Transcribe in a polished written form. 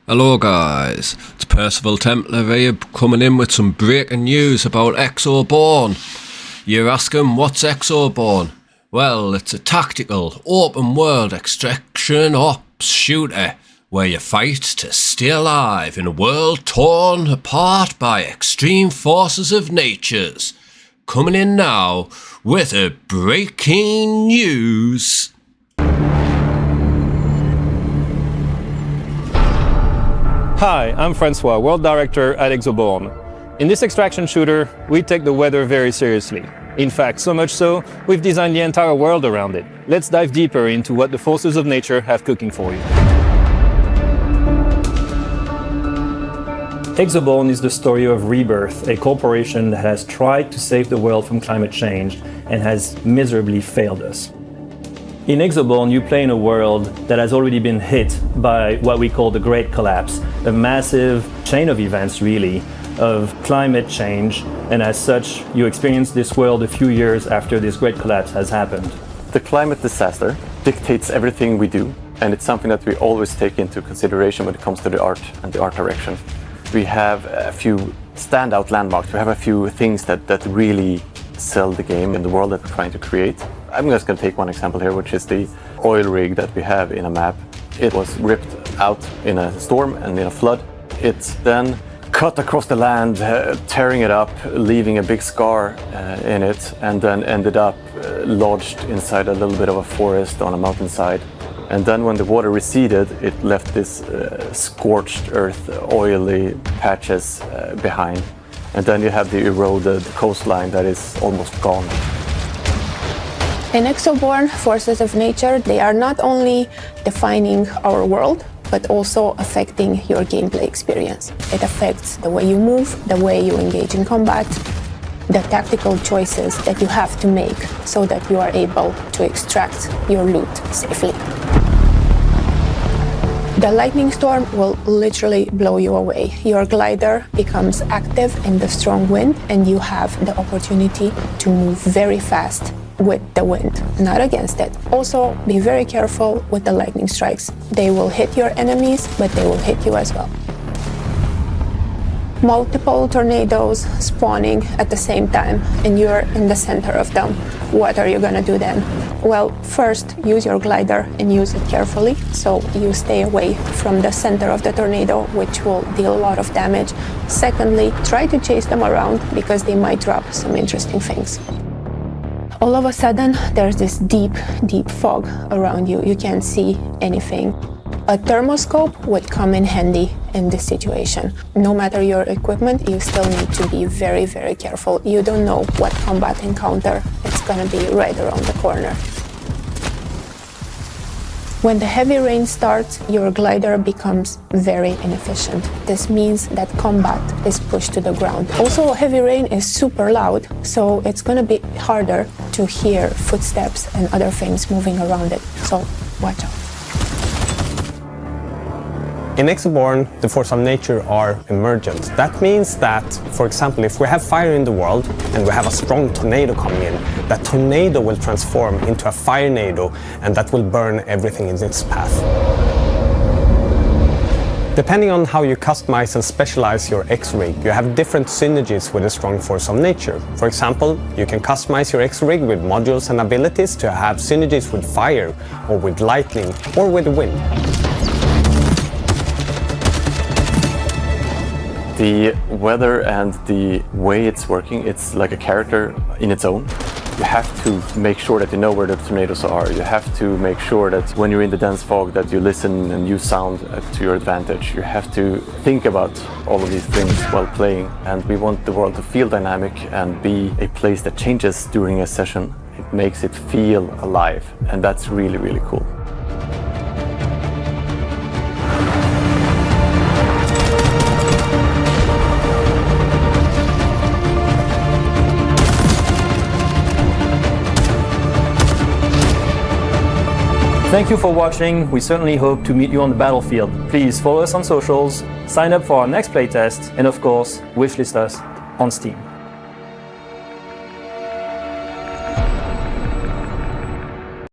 Hello guys, it's Percival Templar here coming in with some breaking news about Exoborne. You're asking, what's Exoborne? Well, it's a tactical, open world extraction ops shooter where you fight to stay alive in a world torn apart by extreme forces of natures. Coming in now with a breaking news. Hi, I'm Francois, World Director at Exoborne. In this extraction shooter, we take the weather very seriously. In fact, so much so, we've designed the entire world around it. Let's dive deeper into what the forces of nature have cooking for you. Exoborne is the story of Rebirth, a corporation that has tried to save the world from climate change and has miserably failed us. In Exoborne, you play in a world that has already been hit by what we call the Great Collapse, a massive chain of events, really, of climate change, and as such, you experience this world a few years after this Great Collapse has happened. The climate disaster dictates everything we do, and it's something that we always take into consideration when it comes to the art and the art direction. We have a few standout landmarks, we have a few things that really sell the game in the world that we're trying to create. I'm just going to take one example here, which is the oil rig that we have in a map. It was ripped out in a storm and in a flood. It's then cut across the land, tearing it up, leaving a big scar in it, and then ended up lodged inside a little bit of a forest on a mountainside. And then when the water receded, it left this scorched earth, oily patches behind. And then you have the eroded coastline that is almost gone. In Exoborne, forces of nature, they are not only defining our world, but also affecting your gameplay experience. It affects the way you move, the way you engage in combat, the tactical choices that you have to make so that you are able to extract your loot safely. The lightning storm will literally blow you away. Your glider becomes active in the strong wind, and you have the opportunity to move very fast with the wind, not against it. Also, be very careful with the lightning strikes. They will hit your enemies, but they will hit you as well. Multiple tornadoes spawning at the same time, and you're in the center of them. What are you gonna do then? Well, first, use your glider and use it carefully, so you stay away from the center of the tornado, which will deal a lot of damage. Secondly, try to chase them around because they might drop some interesting things. All of a sudden, there's this deep, deep fog around you. You can't see anything. A thermoscope would come in handy in this situation. No matter your equipment, you still need to be very, very careful. You don't know what combat encounter it's gonna be right around the corner. When the heavy rain starts, your glider becomes very inefficient. This means that combat is pushed to the ground. Also, heavy rain is super loud, so it's gonna be harder to hear footsteps and other things moving around it, so watch out. In Exoborne, the forces of nature are emergent. That means that, for example, if we have fire in the world and we have a strong tornado coming in, that tornado will transform into a firenado, and that will burn everything in its path. Depending on how you customize and specialize your X-Rig, you have different synergies with a strong force of nature. For example, you can customize your X-Rig with modules and abilities to have synergies with fire, or with lightning, or with wind. The weather and the way it's working, it's like a character in its own. You have to make sure that you know where the tornadoes are. You have to make sure that when you're in the dense fog that you listen and use sound to your advantage. You have to think about all of these things while playing. And we want the world to feel dynamic and be a place that changes during a session. It makes it feel alive, and that's really, really cool. Thank you for watching. We certainly hope to meet you on the battlefield. Please follow us on socials, sign up for our next playtest, and of course, wishlist us on Steam.